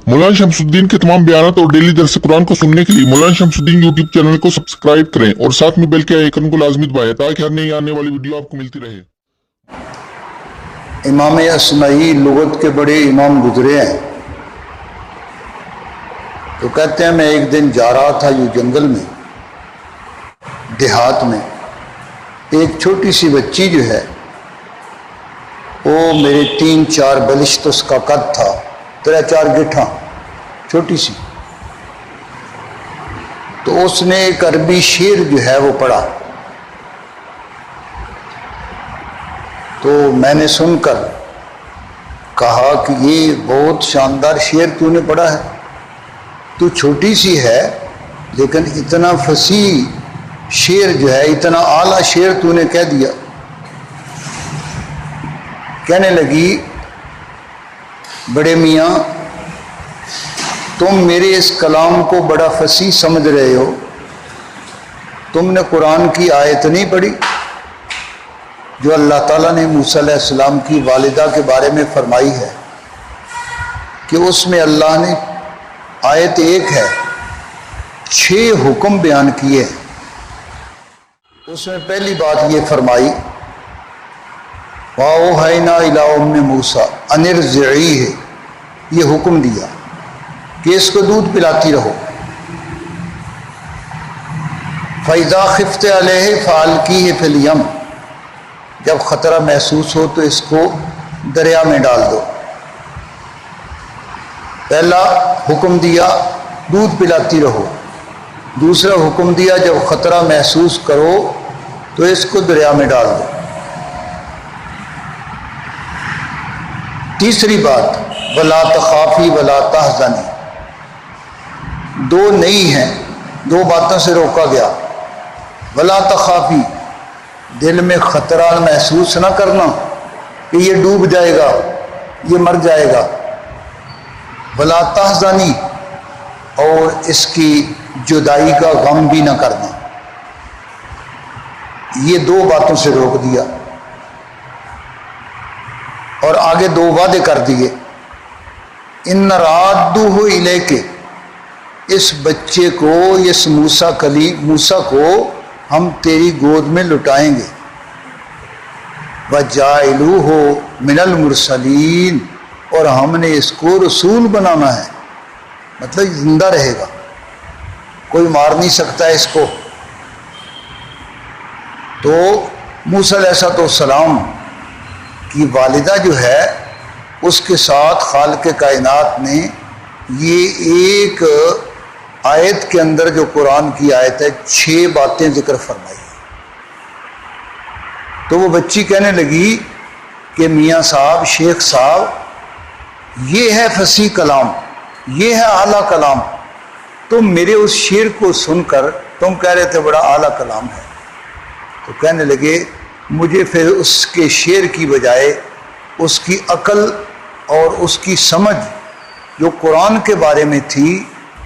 मौलाना शमसुद्दीन के तमाम बयानात और डेली दर्स कुरान को सुनने के लिए मौलाना शमसुद्दीन यूट्यूब चैनल को सब्सक्राइब करें और साथ में बेल के आइकन को लाजमी दबाएं ताकि हर नई आने वाली वीडियो आपको मिलती रहे। इमाम असमाई लुगत के बड़े इमाम गुजरे हैं। तो कहते हैं मैं एक दिन जा रहा था यूं जंगल में, देहात में, एक छोटी सी बच्ची जो है वो मेरे 3-4 बलिश्त उसका कद था, 3-4 गिठा, छोटी सी। तो उसने एक अरबी शेर जो है वो पढ़ा। तो मैंने सुनकर कहा कि ये बहुत शानदार शेर तूने पढ़ा है, तू छोटी सी है लेकिन इतना फसीह शेर जो है, इतना आला शेर तूने कह दिया। कहने लगी, बड़े मियाँ तुम मेरे इस कलाम को बड़ा फसीह समझ रहे हो, तुमने कुरान की आयत नहीं पढ़ी जो अल्लाह ताला ने मूसा अलैहिस्सलाम की वालिदा के बारे में फरमाई है कि उसमें अल्लाह ने आयत एक है 6 हुक्म बयान किए। उसमें पहली बात ये फरमाई, वाओहैना इला उम्मे मूसा अनिरज़िई है, ये हुक्म दिया कि इसको दूध पिलाती रहो। फ़इज़ा ख़िफ़्ते अलैहि फ़अल्क़ीहि फ़िल यम, जब ख़तरा महसूस हो तो इसको दरिया में डाल दो। पहला हुक्म दिया दूध पिलाती रहो, दूसरा हुक्म दिया जब ख़तरा महसूस करो तो इसको दरिया में डाल दो। तीसरी बात, वला तख़ाफ़ी वला तहज़नी, 2 नहीं हैं, 2 बातों से रोका गया। वला तख़ाफ़ी, दिल में ख़तरा महसूस ना करना कि ये डूब जाएगा, ये मर जाएगा। वला तहज़नी, और इसकी जुदाई का गम भी ना करना। ये 2 बातों से रोक दिया और आगे 2 वादे कर दिए। इन रादुहु इलैके, इस बच्चे को, इस मूसा को हम तेरी गोद में लुटाएंगे। वजाइलूहु मिनल मुरसलीन, और हमने इसको रसूल बनाना है, मतलब जिंदा रहेगा, कोई मार नहीं सकता इसको। तो मूसा अलैहिस्सलाम की वालिदा जो है उसके साथ खालिक कायनात ने ये एक आयत के अंदर, जो कुरान की आयत है, 6 बातें जिक्र फरमाई। तो वो बच्ची कहने लगी कि मियाँ साहब, शेख साहब, ये है फसीह कलाम, ये है आला कलाम। तुम मेरे उस शेर को सुनकर तुम कह रहे थे बड़ा आला कलाम है। तो कहने लगे, मुझे फिर उसके शेर की बजाय उसकी अकल और उसकी समझ जो कुरान के बारे में थी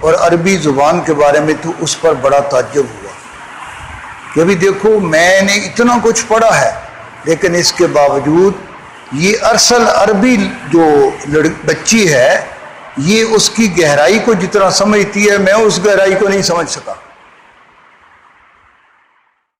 और अरबी ज़ुबान के बारे में थी, उस पर बड़ा ताज्जुब हुआ कि अभी देखो मैंने इतना कुछ पढ़ा है लेकिन इसके बावजूद ये अरसल अरबी जो बच्ची है, ये उसकी गहराई को जितना समझती है मैं उस गहराई को नहीं समझ सका।